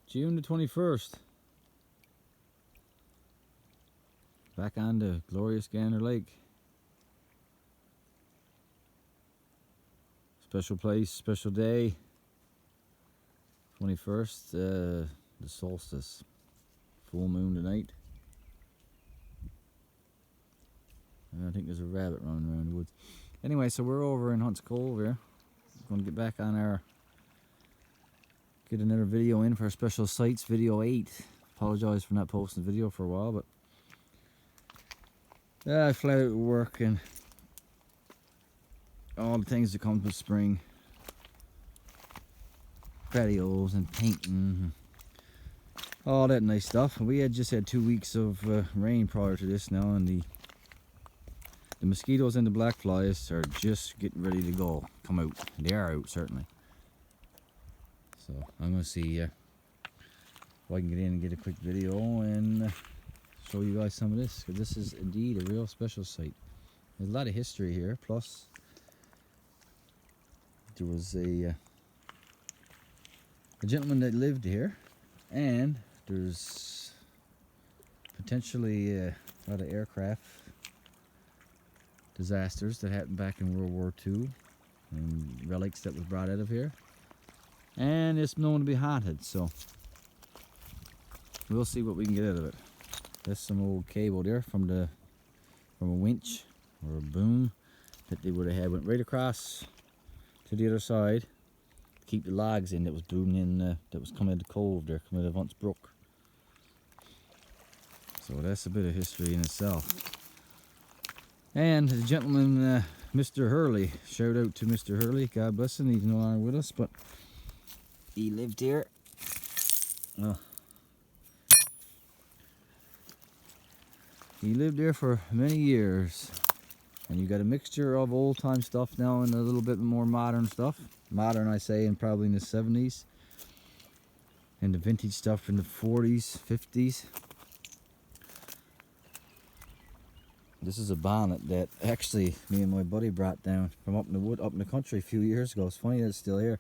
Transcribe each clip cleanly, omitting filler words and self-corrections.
June the 21st. Back on to glorious Gander Lake. Special place, special day. 21st, the solstice. Full moon tonight. I think there's a rabbit running around the woods. Anyway, so we're over in Hunts Cove here. Going to get back on our... Get another video in for our special sites, video 8. Apologise for not posting the video for a while, but... I flat out work and... all the things that come with spring. Patios and painting. And all that nice stuff. We had just had 2 weeks of rain prior to this now, and the mosquitoes and the black flies are just getting ready to go. Come out. They are out, certainly. So I'm going to see if I can get in and get a quick video and show you guys some of this, because this is indeed a real special site. There's a lot of history here, plus there was a gentleman that lived here, and there's potentially a lot of aircraft disasters that happened back in World War II, and relics that was brought out of here, and it's known to be haunted, so we'll see what we can get out of it. There's some old cable there from a winch or a boom that they would have had, went right across to the other side to keep the logs in that was booming in, that was coming out of the cove there, coming out of Hunts Brook. So that's a bit of history in itself. And the gentleman, Mr. Hurley, shout out to Mr. Hurley, God bless him, he's no longer with us, but he lived here. Well, he lived there for many years, and you got a mixture of old time stuff now and a little bit more modern stuff. Modern, I say, and probably in the 70s, and the vintage stuff in the 40s, 50s. This is a bonnet that actually me and my buddy brought down from up in the wood, up in the country a few years ago. It's funny that it's still here.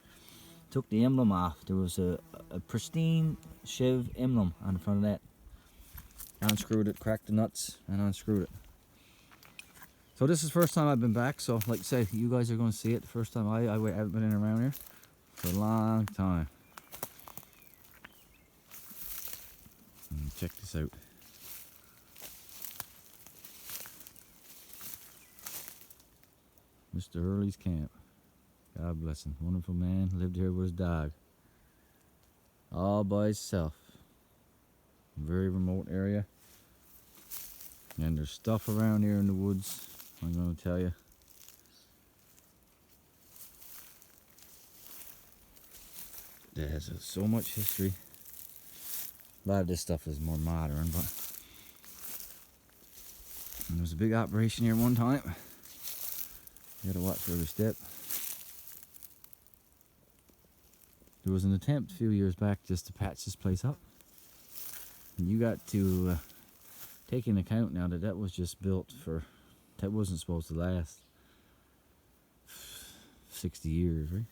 Took the emblem off. There was a pristine Chev emblem on the front of that. Unscrewed it, cracked the nuts, and unscrewed it. So this is the first time I've been back, so like I said, you guys are going to see it. The first time I haven't been in around here for a long time. Check this out. Mr. Hurley's camp. God bless him. Wonderful man. Lived here with his dog. All by himself. Very remote area. And there's stuff around here in the woods, I'm going to tell you. There's so much history. A lot of this stuff is more modern, but there was a big operation here one time. You gotta watch for every step. There was an attempt a few years back just to patch this place up. And you got to take into account now that that was just built for, that wasn't supposed to last 60 years, right?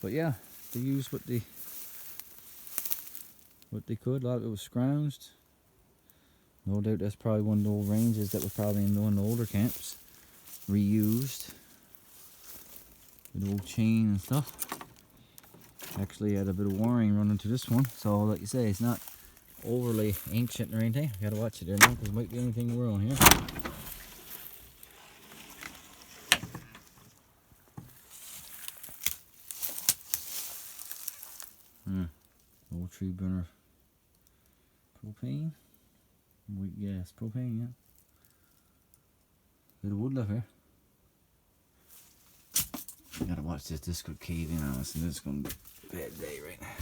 But yeah, they used what they could. A lot of it was scrounged. No doubt that's probably one of the old ranges that was probably in one of the older camps. Reused. With old chain and stuff. Actually had a bit of wiring running to this one. So like you say, it's not overly ancient or anything. I gotta watch it there now because it might be anything wrong here. Old tree burner. Propane? Yes, propane, yeah. Bit of wood left here. I gotta watch this. This could cave in on us, and this is gonna be a bad day right now.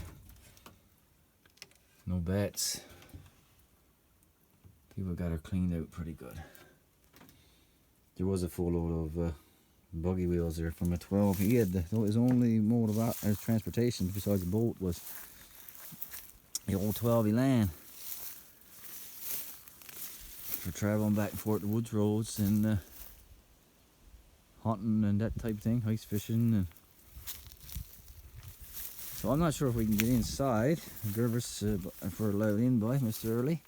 No bats. People got her cleaned out pretty good. There was a full load of buggy wheels there from a 12. He had his only mode of transportation besides the boat was the old 12 Elan for traveling back and forth the woods roads and hunting and that type of thing, ice fishing. And so I'm not sure if we can get inside. Gervis for allowed in by Mr. Hurley.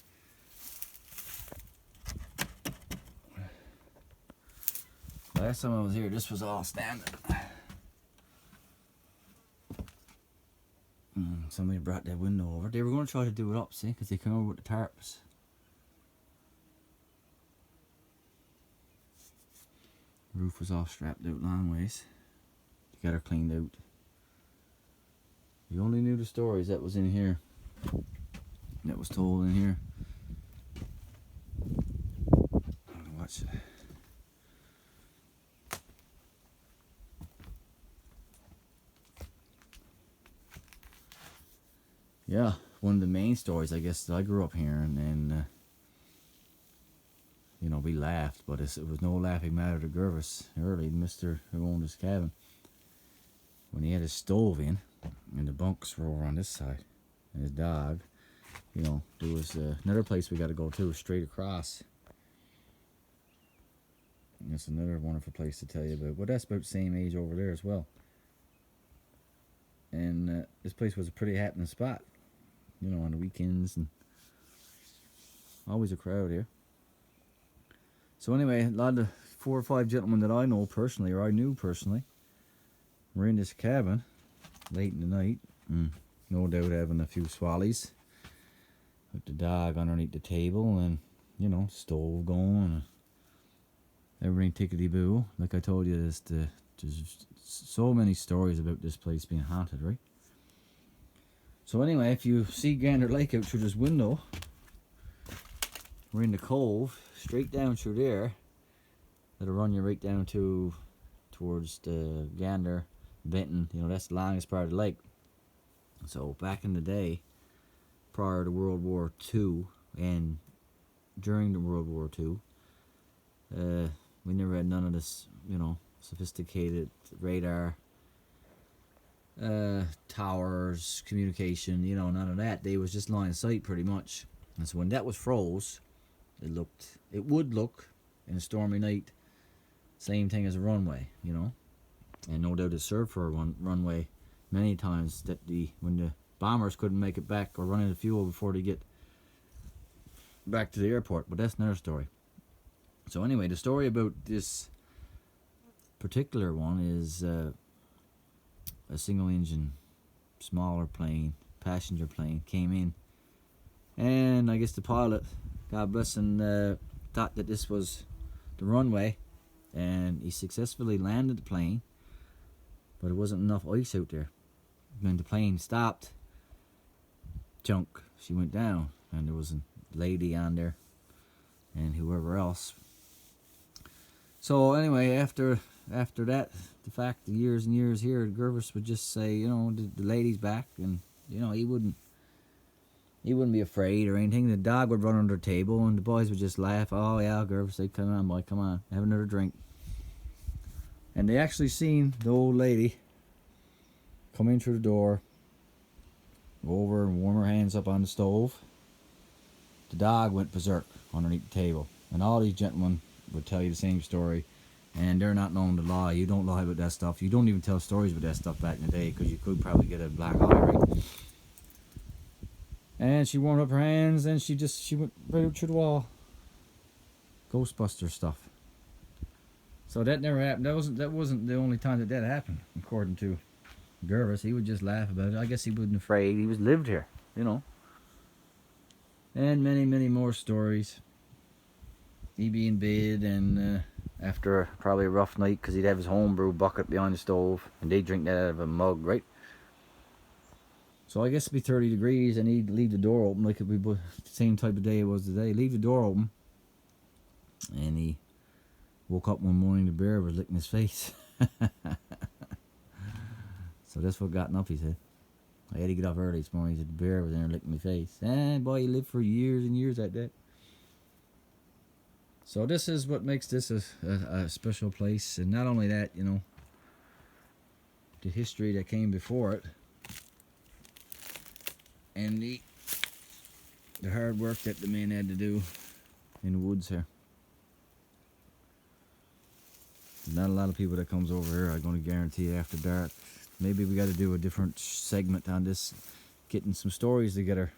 Last time I was here, this was all standing. Somebody brought that window over. They were going to try to do it up, see, because they came over with the tarps. Roof was all strapped out long ways. They got her cleaned out. You only knew the stories that was in here. That was told in here. Watch it. Yeah, one of the main stories, I guess, that I grew up hearing, and you know, we laughed, but it was no laughing matter to Gervis Hurley, Mr. who owned his cabin. When he had his stove in, and the bunks were over on this side, and his dog, you know, there was another place we got to go to, straight across. And that's another wonderful place to tell you about. Well, that's about the same age over there as well. And this place was a pretty happening spot, you know, on the weekends, and always a crowd here. So anyway, a lot of the 4 or 5 gentlemen that I know personally, or I knew personally, were in this cabin late in the night, no doubt having a few swallies with the dog underneath the table, and, you know, stove going, and everything tickety-boo. Like I told you, there's so many stories about this place being haunted, right? So anyway, if you see Gander Lake out through this window, we're in the cove, straight down through there. That'll run you right down towards the Gander, Benton. You know, that's the longest part of the lake. So back in the day, prior to World War II and during the World War II, we never had none of this, you know, sophisticated radar, towers, communication, you know, none of that. They was just line of sight pretty much. And so when that was froze, it would look in a stormy night same thing as a runway, you know. And no doubt it served for a runway many times, that when the bombers couldn't make it back or run out of fuel before they get back to the airport. But that's another story. So anyway, the story about this particular one is a single engine, smaller plane, passenger plane, came in, and I guess the pilot, God bless him, thought that this was the runway, and he successfully landed the plane, but there wasn't enough ice out there. When the plane stopped, chunk, she went down, and there was a lady on there and whoever else. So anyway, after that, the fact, the years and years here, Gervis would just say, you know, the lady's back, and, you know, he wouldn't be afraid or anything. The dog would run under the table, and the boys would just laugh. Oh yeah, Gervis, say, come on, boy, come on, have another drink. And they actually seen the old lady come in through the door, go over and warm her hands up on the stove. The dog went berserk underneath the table, and all these gentlemen would tell you the same story, and they're not known to lie. You don't lie about that stuff. You don't even tell stories about that stuff back in the day, because you could probably get a black eye, right? And she warmed up her hands, and she went right out through the wall. Ghostbuster stuff. So that never happened. That wasn't the only time that happened, according to Gervis. He would just laugh about it. I guess he wasn't afraid. He lived here, you know. And many, many more stories. He'd be in bed, and after probably a rough night, because he'd have his homebrew bucket behind the stove, and they'd drink that out of a mug, right? So I guess it'd be 30 degrees, and he'd leave the door open, like it would be the same type of day it was today. Leave the door open, and he woke up one morning, the bear was licking his face. So that's what got him up, he said. I had to get up early this morning. He said, the bear was there licking my face. And boy, he lived for years and years like that. So this is what makes this a special place. And not only that, you know, the history that came before it, and the hard work that the men had to do in the woods here. Not a lot of people that comes over here, I'm going to guarantee it, after dark. Maybe we got to do a different segment on this, getting some stories together.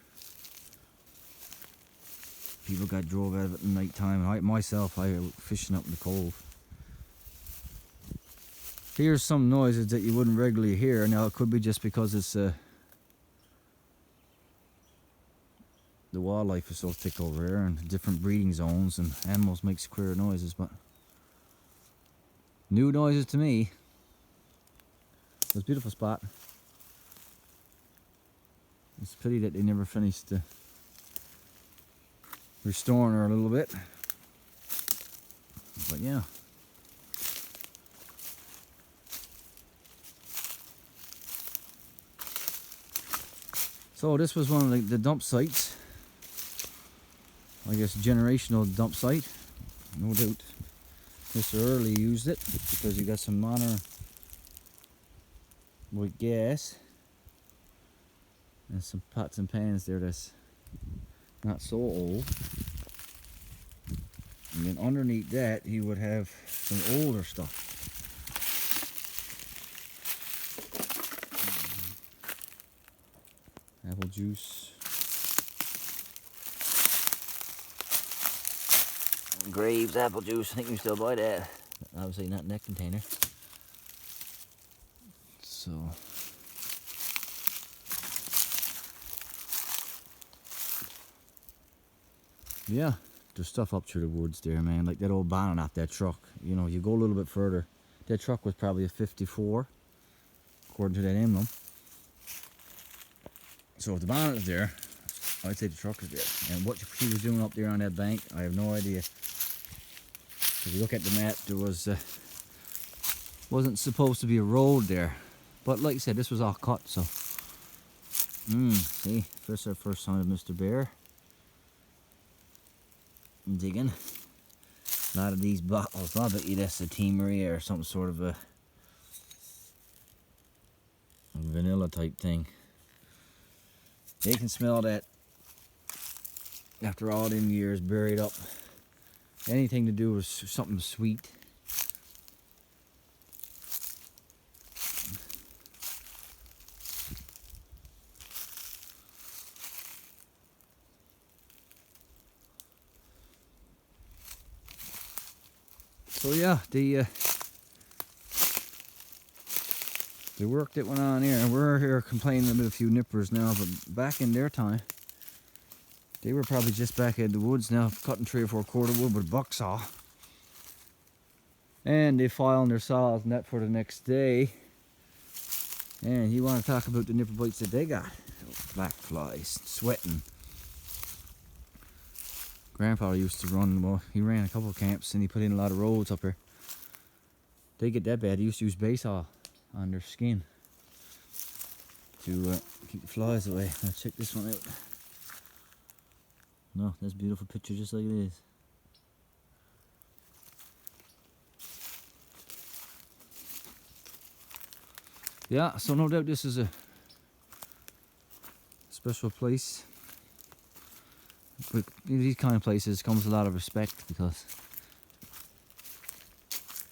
People got drove out of it at night time. I myself, I was fishing up in the cove. Here's some noises that you wouldn't regularly hear. Now it could be just because it's the wildlife is so thick over here, and different breeding zones, and animals make queer noises, but new noises to me. It was a beautiful spot. It's a pity that they never finished restoring her a little bit. But yeah. So this was one of the dump sites. I guess generational dump site. No doubt Mr. Hurley used it because you got some modern with gas and some pots and pans there that's not so old. And then underneath that he would have some older stuff. Apple juice. Graves apple juice, I think you still buy that. Obviously not in that container. So yeah, there's stuff up through the woods there, man. Like that old bonnet off that truck. You know, you go a little bit further. That truck was probably a 54, according to that emblem. So if the bonnet is there, I'd say the truck is there. And what she was doing up there on that bank, I have no idea. If you look at the map, there wasn't supposed to be a road there. But like I said, this was all cut, so. See, first our first sign of Mr. Bear. I'm digging. A lot of these bottles, I bet you that's a Tea Maria or some sort of a vanilla type thing. They can smell that after all them years buried up. Anything to do with something sweet. So yeah, the work that went on here, and we're here complaining about a few nippers now, but back in their time, they were probably just back in the woods now, cutting 3 or 4 cord of wood with a buck saw. And they filing their saws and that for the next day. And you want to talk about the nipper bites that they got. Black flies, sweating. Grandfather used to run, well, he ran a couple of camps and he put in a lot of roads up here. They get that bad, he used to use base oil on their skin to keep the flies away. Now check this one out. No, that's a beautiful picture just like it is. Yeah, so no doubt this is a special place. With these kind of places comes a lot of respect, because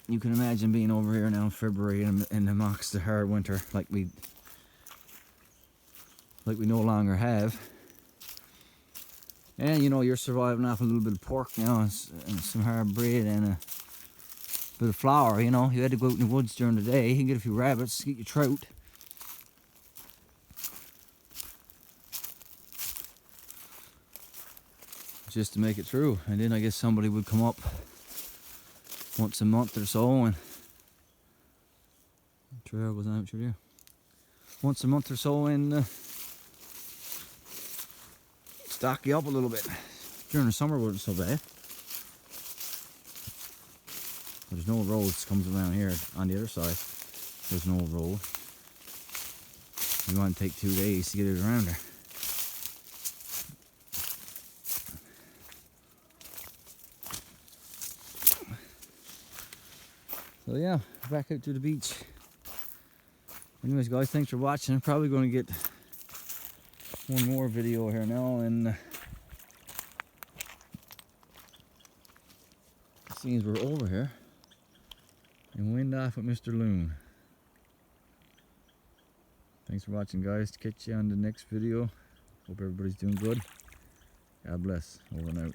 you can imagine being over here now in February and amongst the hard winter like we no longer have. And you know, you're surviving off a little bit of pork now and some hard bread and a bit of flour, you know. You had to go out in the woods during the day, you can get a few rabbits, get your trout. Just to make it through. And then I guess somebody would come up once a month or so and trail goes out through there. Once a month or so and stock you up a little bit. During the summer it wasn't so bad. There's no roads comes around here on the other side. There's no road. You want to take 2 days to get it around there. So yeah, back out to the beach. Anyways guys, thanks for watching. I'm probably going to get one more video here now, and seeing as we're over here, and wind off with Mr. Loon. Thanks for watching, guys. Catch you on the next video. Hope everybody's doing good. God bless. Over and out.